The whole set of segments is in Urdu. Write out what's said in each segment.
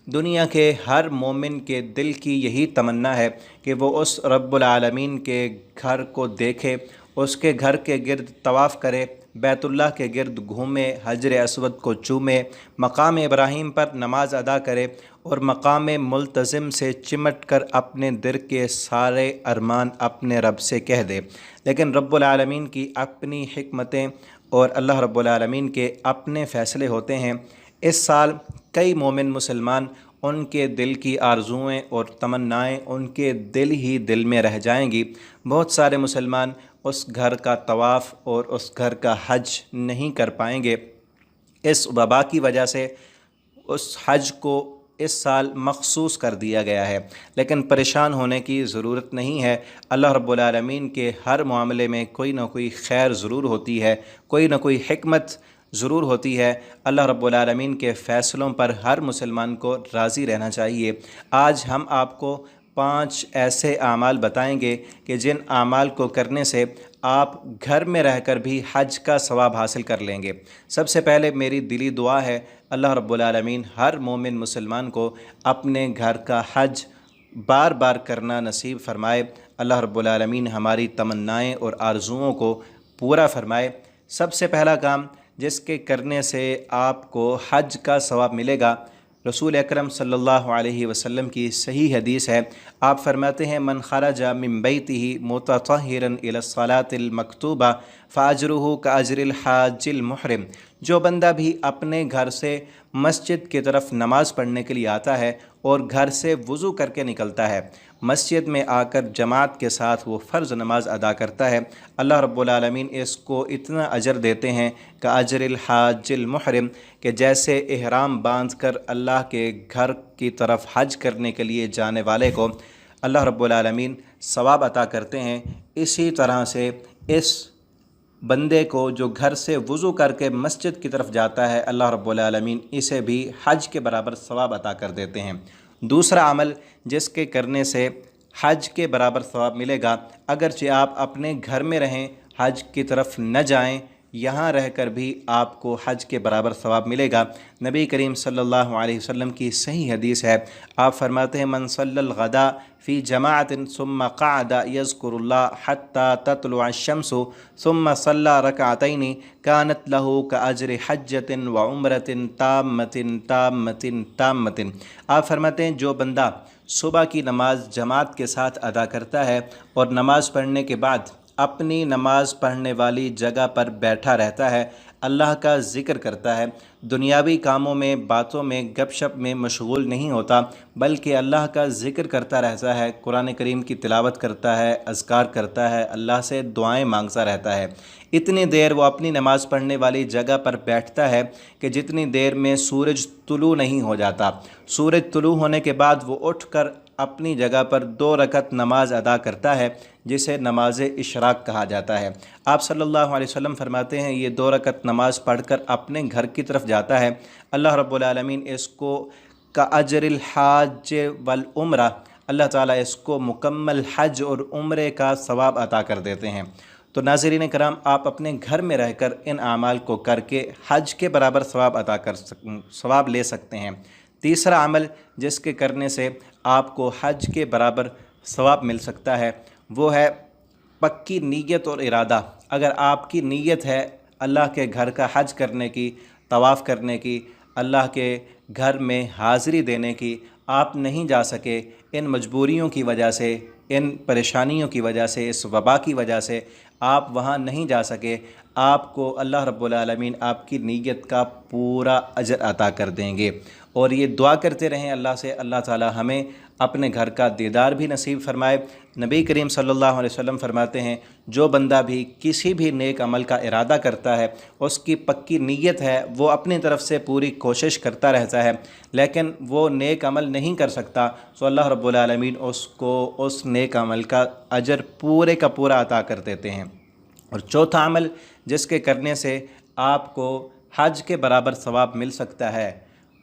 دنیا کے ہر مومن کے دل کی یہی تمنا ہے کہ وہ اس رب العالمین کے گھر کو دیکھے، اس کے گھر کے گرد طواف کرے، بیت اللہ کے گرد گھومے، حجر اسود کو چومے، مقام ابراہیم پر نماز ادا کرے اور مقام ملتزم سے چمٹ کر اپنے دل کے سارے ارمان اپنے رب سے کہہ دے۔ لیکن رب العالمین کی اپنی حکمتیں اور اللہ رب العالمین کے اپنے فیصلے ہوتے ہیں۔ اس سال کئی مومن مسلمان ان کے دل کی آرزوئیں اور تمنائیں ان کے دل میں رہ جائیں گی۔ بہت سارے مسلمان اس گھر کا طواف اور اس گھر کا حج نہیں کر پائیں گے۔ اس وبا کی وجہ سے اس حج کو اس سال مخصوص کر دیا گیا ہے، لیکن پریشان ہونے کی ضرورت نہیں ہے۔ اللہ رب العالمین کے ہر معاملے میں کوئی نہ کوئی خیر ضرور ہوتی ہے، کوئی نہ کوئی حکمت ضرور ہوتی ہے۔ اللہ رب العالمین کے فیصلوں پر ہر مسلمان کو راضی رہنا چاہیے۔ آج ہم آپ کو 5 ایسے اعمال بتائیں گے کہ جن اعمال کو کرنے سے آپ گھر میں رہ کر بھی حج کا ثواب حاصل کر لیں گے۔ سب سے پہلے میری دلی دعا ہے اللہ رب العالمین ہر مومن مسلمان کو اپنے گھر کا حج بار بار کرنا نصیب فرمائے۔ اللہ رب العالمین ہماری تمنائیں اور آرزوؤں کو پورا فرمائے۔ سب سے پہلا کام جس کے کرنے سے آپ کو حج کا ثواب ملے گا، رسول اکرم صلی اللہ علیہ وسلم کی صحیح حدیث ہے۔ آپ فرماتے ہیں من خرج من بیتہ متطہرا الی الصلاۃ المکتوبہ فاجرہ کاجر الحاج المحرم۔ جو بندہ بھی اپنے گھر سے مسجد کی طرف نماز پڑھنے کے لیے آتا ہے اور گھر سے وضو کر کے نکلتا ہے، مسجد میں آ کر جماعت کے ساتھ وہ فرض نماز ادا کرتا ہے، اللہ رب العالمین اس کو اتنا اجر دیتے ہیں کہ اجر الحاج المحرم، کہ جیسے احرام باندھ کر اللہ کے گھر کی طرف حج کرنے کے لیے جانے والے کو اللہ رب العالمین ثواب عطا کرتے ہیں، اسی طرح سے اس بندے کو جو گھر سے وضو کر کے مسجد کی طرف جاتا ہے، اللہ رب العالمین اسے بھی حج کے برابر ثواب عطا کر دیتے ہیں۔ دوسرا عمل جس کے کرنے سے حج کے برابر ثواب ملے گا، اگرچہ آپ اپنے گھر میں رہیں، حج کی طرف نہ جائیں، یہاں رہ کر بھی آپ کو حج کے برابر ثواب ملے گا۔ نبی کریم صلی اللہ علیہ وسلم کی صحیح حدیث ہے، آپ فرماتے ہیں من صلی الغداء فی جماعت ثم قعد یذکر اللہ حتی تطلع الشمس ثم صلی رکعتین کانت لہ کاجر حجۃ وعمرۃ تامۃ تامۃ تامۃ۔ آپ فرماتے ہیں جو بندہ صبح کی نماز جماعت کے ساتھ ادا کرتا ہے اور نماز پڑھنے کے بعد اپنی نماز پڑھنے والی جگہ پر بیٹھا رہتا ہے، اللہ کا ذکر کرتا ہے، دنیاوی کاموں میں، باتوں میں، گپ شپ میں مشغول نہیں ہوتا، بلکہ اللہ کا ذکر کرتا رہتا ہے، قرآن کریم کی تلاوت کرتا ہے، اذکار کرتا ہے، اللہ سے دعائیں مانگتا رہتا ہے، اتنی دیر وہ اپنی نماز پڑھنے والی جگہ پر بیٹھتا ہے کہ جتنی دیر میں سورج طلوع نہیں ہو جاتا۔ سورج طلوع ہونے کے بعد وہ اٹھ کر اپنی جگہ پر 2 رکعت نماز ادا کرتا ہے، جسے نماز اشراق کہا جاتا ہے۔ آپ صلی اللہ علیہ وسلم فرماتے ہیں یہ 2 رکعت نماز پڑھ کر اپنے گھر کی طرف جاتا ہے، اللہ رب العالمین اس کو کاجر الحاج والعمرہ، اللہ تعالیٰ اس کو مکمل حج اور عمرے کا ثواب عطا کر دیتے ہیں۔ تو ناظرین کرام، آپ اپنے گھر میں رہ کر ان اعمال کو کر کے حج کے برابر ثواب لے سکتے ہیں۔ تیسرا عمل جس کے کرنے سے آپ کو حج کے برابر ثواب مل سکتا ہے وہ ہے پکی نیت اور ارادہ۔ اگر آپ کی نیت ہے اللہ کے گھر کا حج کرنے کی، طواف کرنے کی، اللہ کے گھر میں حاضری دینے کی، آپ نہیں جا سکے ان مجبوریوں کی وجہ سے، ان پریشانیوں کی وجہ سے، اس وبا کی وجہ سے آپ وہاں نہیں جا سکے، آپ کو اللہ رب العالمین آپ کی نیت کا پورا اجر عطا کر دیں گے۔ اور یہ دعا کرتے رہیں اللہ سے، اللہ تعالی ہمیں اپنے گھر کا دیدار بھی نصیب فرمائے۔ نبی کریم صلی اللہ علیہ وسلم فرماتے ہیں جو بندہ بھی کسی بھی نیک عمل کا ارادہ کرتا ہے، اس کی پکی نیت ہے، وہ اپنی طرف سے پوری کوشش کرتا رہتا ہے، لیکن وہ نیک عمل نہیں کر سکتا، تو اللہ رب العالمین اس کو اس نیک عمل کا اجر پورے کا پورا عطا کر دیتے ہیں۔ اور چوتھا عمل جس کے کرنے سے آپ کو حج کے برابر ثواب مل سکتا ہے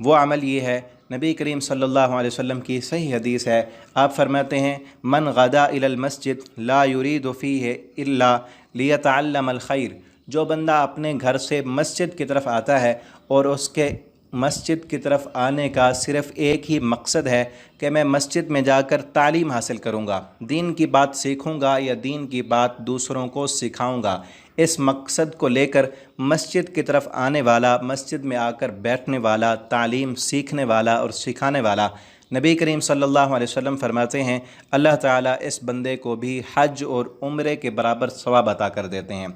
وہ عمل یہ ہے، نبی کریم صلی اللہ علیہ وسلم کی صحیح حدیث ہے، آپ فرماتے ہیں من غدا الی المسجد لا یرید فیہ الا لیتعلم الخیر۔ جو بندہ اپنے گھر سے مسجد کی طرف آتا ہے اور اس کے مسجد کی طرف آنے کا صرف ایک ہی مقصد ہے کہ میں مسجد میں جا کر تعلیم حاصل کروں گا، دین کی بات سیکھوں گا یا دین کی بات دوسروں کو سکھاؤں گا، اس مقصد کو لے کر مسجد کی طرف آنے والا، مسجد میں آ کر بیٹھنے والا، تعلیم سیکھنے والا اور سکھانے والا، نبی کریم صلی اللہ علیہ وسلم فرماتے ہیں اللہ تعالیٰ اس بندے کو بھی حج اور عمرے کے برابر ثواب عطا کر دیتے ہیں۔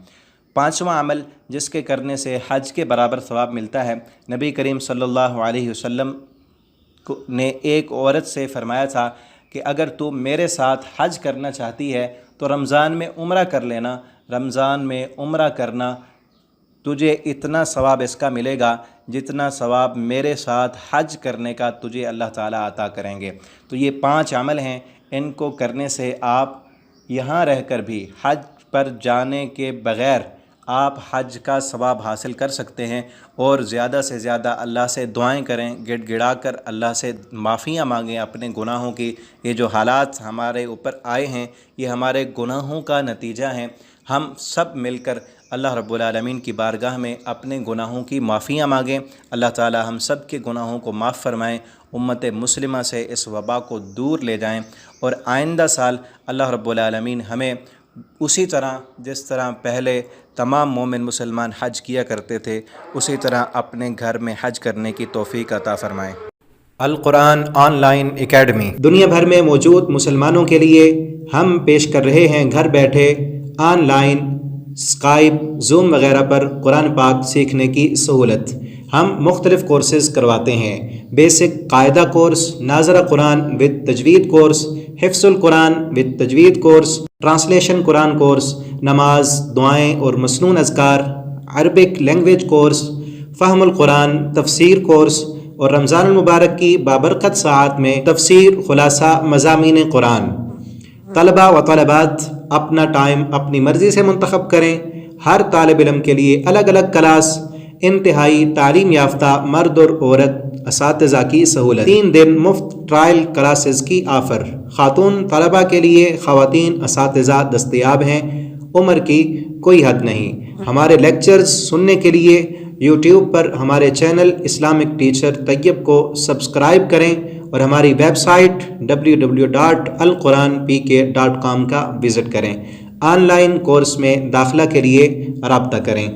پانچواں عمل جس کے کرنے سے حج کے برابر ثواب ملتا ہے، نبی کریم صلی اللہ علیہ وسلم نے ایک عورت سے فرمایا تھا کہ اگر تو میرے ساتھ حج کرنا چاہتی ہے تو رمضان میں عمرہ کر لینا، رمضان میں عمرہ کرنا تجھے اتنا ثواب اس کا ملے گا جتنا ثواب میرے ساتھ حج کرنے کا تجھے اللہ تعالیٰ عطا کریں گے۔ تو یہ 5 عمل ہیں، ان کو کرنے سے آپ یہاں رہ کر بھی حج پر جانے کے بغیر آپ حج کا ثواب حاصل کر سکتے ہیں، اور زیادہ سے زیادہ اللہ سے دعائیں کریں، گڑ گڑا کر اللہ سے معافیاں مانگیں اپنے گناہوں کی۔ یہ جو حالات ہمارے اوپر آئے ہیں یہ ہمارے گناہوں کا نتیجہ ہیں۔ ہم سب مل کر اللہ رب العالمین کی بارگاہ میں اپنے گناہوں کی معافیاں مانگیں، اللہ تعالی ہم سب کے گناہوں کو معاف فرمائیں، امت مسلمہ سے اس وبا کو دور لے جائیں، اور آئندہ سال اللہ رب العالمین ہمیں اسی طرح جس طرح پہلے تمام مومن مسلمان حج کیا کرتے تھے اسی طرح اپنے گھر میں حج کرنے کی توفیق عطا فرمائیں۔ القرآن آن لائن اکیڈمی دنیا بھر میں موجود مسلمانوں کے لیے ہم پیش کر رہے ہیں گھر بیٹھے آن لائن اسکائپ، زوم وغیرہ پر قرآن پاک سیکھنے کی سہولت۔ ہم مختلف کورسز کرواتے ہیں، بیسک قاعدہ کورس، ناظرہ قرآن ود تجوید کورس، حفظ القرآن ود تجوید کورس، ٹرانسلیشن قرآن کورس، نماز، دعائیں اور مسنون اذکار، عربک لینگویج کورس، فہم القرآن تفسیر کورس، اور رمضان المبارک کی بابرکت ساعات میں تفسیر، خلاصہ، مضامین قرآن۔ طلبہ و طالبات اپنا ٹائم اپنی مرضی سے منتخب کریں، ہر طالب علم کے لیے الگ الگ کلاس، انتہائی تعلیم یافتہ مرد اور عورت اساتذہ کی سہولت، 3 دن مفت ٹرائل کلاسز کی آفر، خاتون طلبہ کے لیے خواتین اساتذہ دستیاب ہیں، عمر کی کوئی حد نہیں۔ ہمارے لیکچرز سننے کے لیے یوٹیوب پر ہمارے چینل اسلامک ٹیچر طیب کو سبسکرائب کریں، اور ہماری ویب سائٹ www.alquranpk.com کا وزٹ کریں۔ آن لائن کورس میں داخلہ کے لیے رابطہ کریں۔